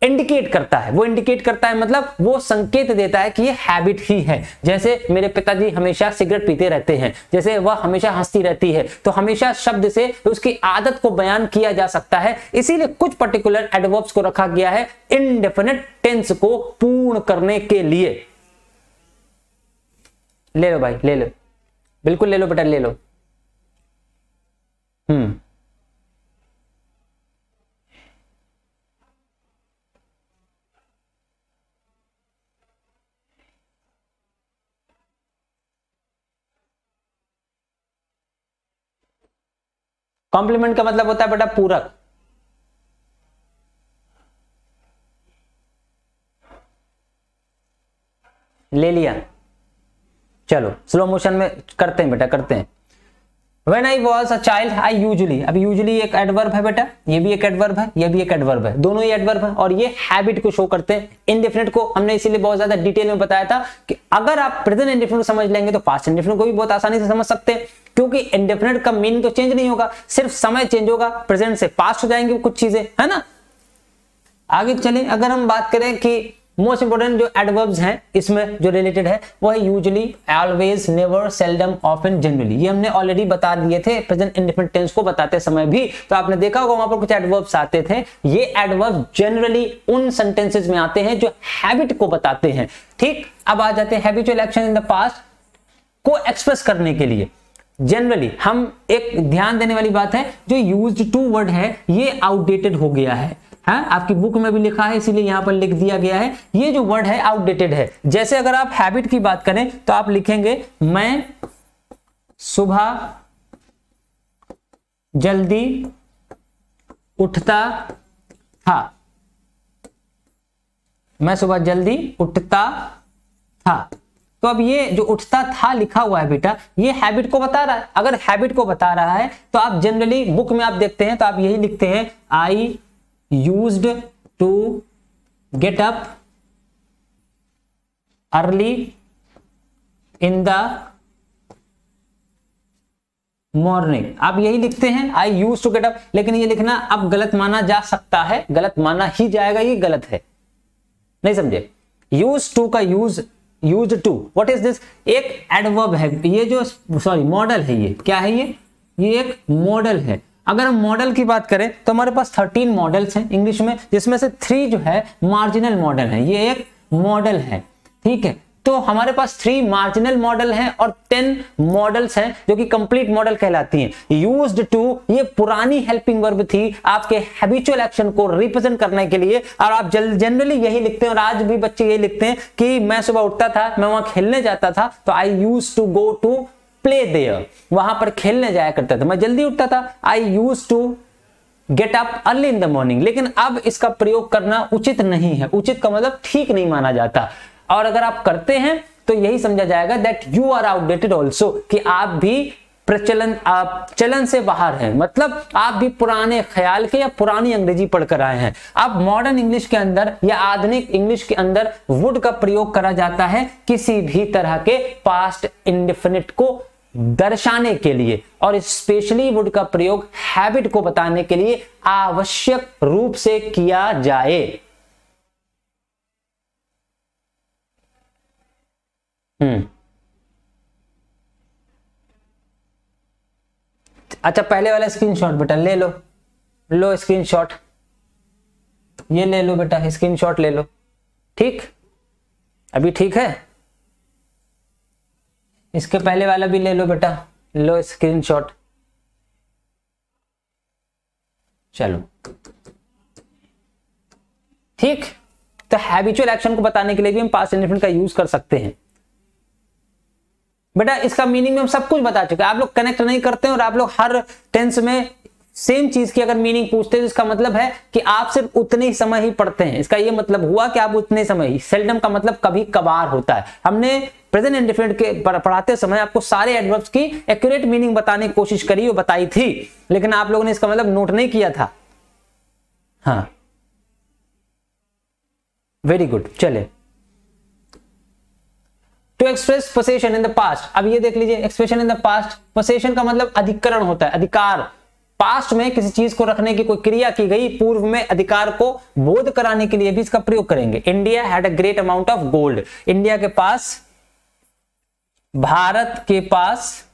इंडिकेट करता है। वो इंडिकेट करता है मतलब वो संकेत देता है कि ये हैबिट ही है। जैसे मेरे पिताजी हमेशा सिगरेट पीते रहते हैं, जैसे वह हमेशा हंसती रहती है, तो हमेशा शब्द से उसकी आदत को बयान किया जा सकता है, इसीलिए कुछ पर्टिकुलर एडवर्ब्स को रखा गया है इंडेफिनिट टेंस को पूर्ण करने के लिए। ले लो भाई, ले लो, बिल्कुल ले लो बेटा, ले लो। कॉम्प्लीमेंट का मतलब होता है बेटा पूरक। ले लिया, चलो स्लो मोशन में करते हैं बेटा, करते हैं। When I was a child, I usually, अब usually एक एडवर्ब है बेटा, ये भी एक एडवर्ब है, ये भी एक एडवर्ब है, दोनों ही एडवर्ब है और ये हैबिट को शो करते हैं। इंडेफिनिट को हमने इसीलिए बहुत ज्यादा डिटेल में बताया था कि अगर आप प्रेजेंट इंडेफिनिट को समझ लेंगे तो पास्ट इंडेफिनिट को भी बहुत आसानी से समझ सकते हैं, क्योंकि इंडेफिनिट का मीनिंग तो चेंज नहीं होगा, सिर्फ समय चेंज होगा, प्रेजेंट से पास्ट हो जाएंगे कुछ चीजें, है ना। आगे चलें, अगर हम बात करें कि मोस्ट इंपोर्टेंट जो एडवर्ब्स हैं इसमें जो रिलेटेड है वो है usually, always, never, seldom, often, generally. ये हमने ऑलरेडी बता दिए थे प्रेजेंट इंडेफिनिट टेंस को बताते समय भी, तो आपने देखा होगा वहां पर कुछ एडवर्ब्स आते थे। ये एडवर्ब जनरली उन सेंटेंसेस में आते हैं जो हैबिट को बताते हैं। ठीक, अब आ जाते हैं habitual action in the past को एक्सप्रेस करने के लिए। जनरली हम एक ध्यान देने वाली बात है, जो यूज्ड टू वर्ड है ये आउटडेटेड हो गया है। हाँ, आपकी बुक में भी लिखा है इसीलिए यहां पर लिख दिया गया है, ये जो वर्ड है आउटडेटेड है। जैसे अगर आप हैबिट की बात करें तो आप लिखेंगे मैं सुबह जल्दी उठता था, मैं सुबह जल्दी उठता था। तो अब ये जो उठता था लिखा हुआ है बेटा, ये हैबिट को बता रहा है। अगर हैबिट को बता रहा है तो आप जनरली बुक में आप देखते हैं तो आप यही लिखते हैं, I used to get up early in the morning, आप यही लिखते हैं, I use to get up. लेकिन ये लिखना अब गलत माना जा सकता है, गलत माना ही जाएगा, ये गलत है, नहीं समझे। यूज टू का use to, what is this, एक एडवर्ब है, ये जो सॉरी मॉडल है, ये क्या है, ये एक मॉडल है। अगर हम मॉडल की बात करें तो हमारे पास 13 मॉडल्स हैं इंग्लिश में, जिसमें से 3 जो है मार्जिनल मॉडल है, ये एक मॉडल है, ठीक है। तो हमारे पास 3 मार्जिनल मॉडल हैं और 10 मॉडल्स हैं जो कि कंप्लीट मॉडल कहलाती हैं। यूज्ड टू ये पुरानी हेल्पिंग वर्ब थी आपके हैबिचुअल एक्शन को रिप्रेजेंट करने के लिए, और आप जनरली यही लिखते हैं, और आज भी बच्चे यही लिखते हैं कि मैं सुबह उठता था, मैं वहां खेलने जाता था, तो I used to go to play there, वहां पर खेलने जाया करता था, मैं जल्दी उठता था, I used to get up early in the morning. लेकिन अब इसका प्रयोग करना उचित नहीं है, उचित का मतलब ठीक नहीं माना जाता, और अगर आप करते हैं तो यही समझा जाएगा that you are outdated also, कि आप भी चलन से बाहर हैं, मतलब आप भी पुराने ख्याल के या पुरानी अंग्रेजी पढ़कर आए हैं। अब मॉडर्न इंग्लिश के अंदर या आधुनिक इंग्लिश के अंदर वुड का प्रयोग करा जाता है किसी भी तरह के पास्ट इंडेफिनिट को दर्शाने के लिए, और स्पेशली वुड का प्रयोग हैबिट को बताने के लिए आवश्यक रूप से किया जाए। अच्छा, पहले वाला स्क्रीनशॉट बेटा ले लो, लो स्क्रीनशॉट, ये ले लो बेटा, स्क्रीनशॉट ले लो, ठीक, अभी ठीक है। इसके पहले वाला भी ले लो बेटा, लो स्क्रीनशॉट, चलो ठीक। तो हैबिचुअल एक्शन को बताने के लिए भी हम पास्ट इंडेफिनिट का यूज कर सकते हैं बेटा। इसका मीनिंग में हम सब कुछ बता चुके हैं, आप लोग कनेक्ट नहीं करते हैं, और आप लोग हर टेंस में सेम चीज की अगर मीनिंग पूछते हैं तो इसका मतलब है कि आप सिर्फ उतने ही समय ही पढ़ते हैं। इसका ये मतलब हुआ कि आप उतने समय ही, सेल्डम का मतलब कभी कभार होता है। हमने प्रेजेंट इंडेफिनिट के पढ़ाते समय आपको सारे एडवर्ब्स की एक्यूरेट मीनिंग बताने की कोशिश करी और बताई थी, लेकिन आप लोगों ने इसका मतलब नोट नहीं किया था। हाँ, वेरी गुड। चले, to express possession in the past, अब ये देख लीजिए, expression in the past, possession का मतलब अधिकरण होता है, अधिकार। पास्ट में किसी चीज को रखने की कोई क्रिया की गई, पूर्व में अधिकार को बोध कराने के लिए भी इसका प्रयोग करेंगे। India had a great amount of gold, India के पास, भारत के पास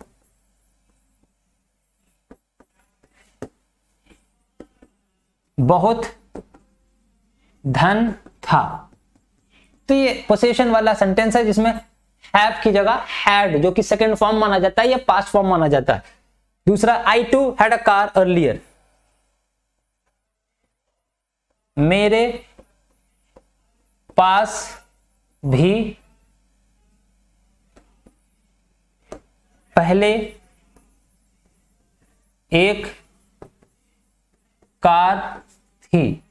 बहुत धन था। तो ये पोसेशन वाला सेंटेंस है जिसमें हैव की जगह हैड, जो कि सेकंड फॉर्म माना जाता है या पास्ट फॉर्म माना जाता है। दूसरा, I too had a car earlier, मेरे पास भी पहले एक कार थी,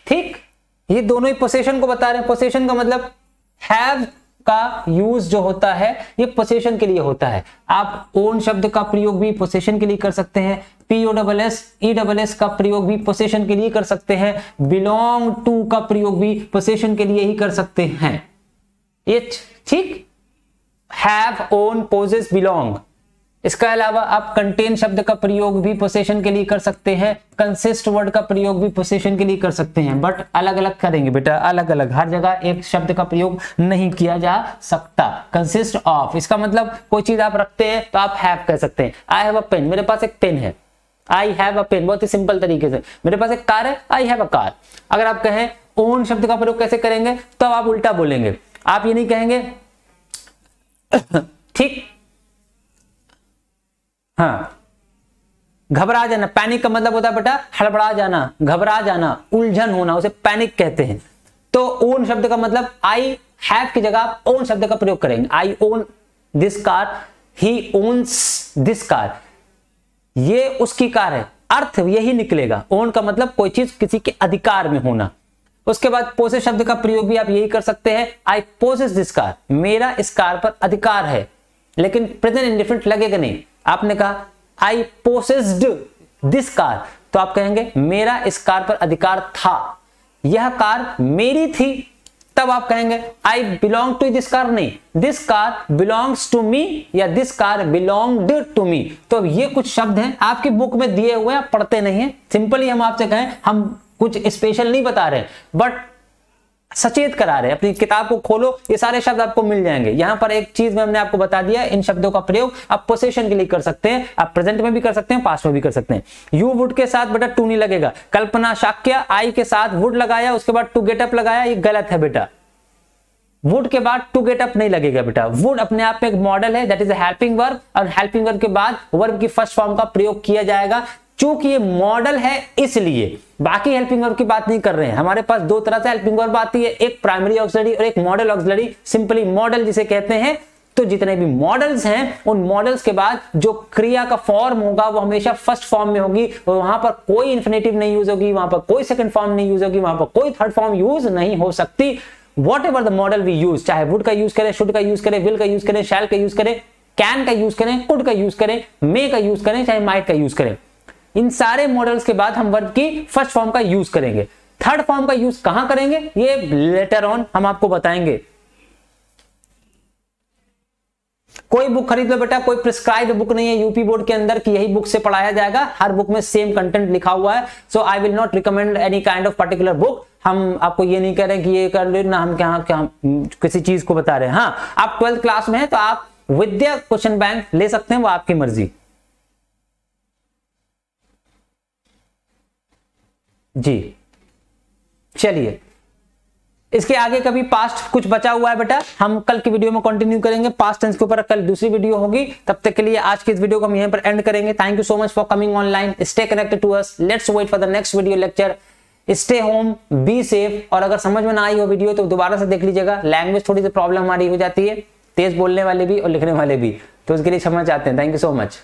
ठीक। ये दोनों ही पोसेशन को बता रहे हैं। पोसेशन का मतलब हैव का यूज जो होता है ये पोसेशन के लिए होता है। आप ओन शब्द का प्रयोग भी पोसेशन के लिए कर सकते हैं, POSSESS का प्रयोग भी पोसेशन के लिए कर सकते हैं, बिलोंग टू का प्रयोग भी पोसेशन के लिए ही कर सकते हैं, ये ठीक। Have, own, possess, belong. इसके अलावा आप कंटेन शब्द का प्रयोग भी पोसेशन के लिए कर सकते हैं, कंसिस्ट वर्ड का प्रयोग भी पोसेशन के लिए कर सकते हैं, बट अलग अलग करेंगे बेटा, अलग अलग, हर जगह एक शब्द का प्रयोग नहीं किया जा सकता। कंसिस्ट ऑफ, इसका मतलब कोई चीज आप रखते हैं तो आप हैव कह सकते हैं। आई हैव अ पेन, मेरे पास एक पेन है, आई हैव अ पेन, बहुत ही सिंपल तरीके से। मेरे पास एक कार है, आई हैव अ कार। अगर आप कहें ओन शब्द का प्रयोग कैसे करेंगे, तो आप उल्टा बोलेंगे, आप ये नहीं कहेंगे ठीक, हाँ, घबरा जाना, पैनिक का मतलब होता है बेटा हड़बड़ा जाना, घबरा जाना, उलझन होना, उसे पैनिक कहते हैं। तो ओन शब्द का मतलब आई हैव की जगह आप ओन शब्द का प्रयोग करेंगे, I own this car, he owns this car, ये उसकी कार है, अर्थ यही निकलेगा। ओन का मतलब कोई चीज किसी के अधिकार में होना। उसके बाद पोसेस शब्द का प्रयोग भी आप यही कर सकते हैं, आई पोसेस दिस कार, मेरा इस कार पर अधिकार है, लेकिन प्रेजेंट इंडेफिनिट लगेगा नहीं। आपने कहा आई पोसेस्ड दिस कार, तो आप कहेंगे मेरा इस कार पर अधिकार था, यह कार मेरी थी, तब आप कहेंगे I belong to this car, नहीं, this car belongs to me या this car belonged to me. तो अब ये कुछ शब्द हैं आपकी बुक में दिए हुए, आप पढ़ते नहीं है। सिंपली हम आपसे कहें, हम कुछ स्पेशल नहीं बता रहे, बट सचेत करा रहे हैं। अपनी किताब को खोलो, ये सारे शब्द आपको मिल जाएंगे। यहां पर एक चीज में हमने आपको बता दिया, इन शब्दों का प्रयोग आप पोसेशन के लिए कर सकते हैं, आप प्रेजेंट में भी कर सकते हैं, पास्ट में भी कर सकते हैं। यू वुड के साथ बेटा टू नहीं लगेगा। कल्पना शाक्य आई के साथ वुड लगाया, उसके बाद टू गेट अप लगाया, ये गलत है बेटा। वुड के बाद टू गेट अप नहीं लगेगा बेटा। वुड अपने आप में एक मॉडल है, that is a helping verb, और हेल्पिंग वर्ब के बाद वर्ब की फर्स्ट फॉर्म का प्रयोग किया जाएगा। चूंकि ये मॉडल है इसलिए, बाकी हेल्पिंग वर्ब की बात नहीं कर रहे हैं। हमारे पास दो तरह से हेल्पिंग वर्ब आती है, एक प्राइमरी ऑक्सिलरी और एक मॉडल ऑक्सिलरी। सिंपली मॉडल जिसे कहते हैं। तो जितने भी मॉडल्स हैं, उन मॉडल्स के बाद जो क्रिया का फॉर्म होगा वो हमेशा फर्स्ट फॉर्म में होगी, और वहां पर कोई इन्फिनेटिव नहीं यूज होगी, वहां पर कोई सेकंड फॉर्म नहीं यूज होगी, वहां पर कोई थर्ड फॉर्म यूज नहीं हो सकती। Whatever the modal we use, चाहे वुड का यूज करें, शुड का यूज करें, विल का यूज करें, शैल का यूज करें, कैन का यूज करें, कुड का यूज करें, मे का यूज करें, चाहे माइट का यूज करें, इन सारे मॉडल्स के बाद हम वर्ब की फर्स्ट फॉर्म का यूज करेंगे। थर्ड फॉर्म का यूज कहां करेंगे ये लेटर ऑन हम आपको बताएंगे। कोई बुक खरीद लो बेटा, कोई प्रिस्क्राइब्ड बुक नहीं है यूपी बोर्ड के अंदर कि यही बुक से पढ़ाया जाएगा। हर बुक में सेम कंटेंट लिखा हुआ है। So I will not recommend any kind of particular book. हम आपको ये नहीं कह रहे कि ये कर लो ना, हम क्या किसी चीज को बता रहे हैं। हाँ, आप 12th क्लास में हैं तो आप विद्या क्वेश्चन बैंक ले सकते हैं, वो आपकी मर्जी। जी चलिए, इसके आगे कभी पास्ट कुछ बचा हुआ है बेटा, हम कल की वीडियो में कंटिन्यू करेंगे। पास्ट टेंस के ऊपर कल दूसरी वीडियो होगी। तब तक के लिए आज की इस वीडियो को हम यहीं पर एंड करेंगे। Thank you so much for coming online. Stay connected to us. Let's wait for the next video lecture. Stay home, be safe. और अगर समझ में ना आई हो वीडियो तो दोबारा से देख लीजिएगा। लैंग्वेज थोड़ी सी प्रॉब्लम हमारी हो जाती है, तेज बोलने वाले भी और लिखने वाले भी, तो उसके लिए क्षमा चाहते हैं। Thank you so much.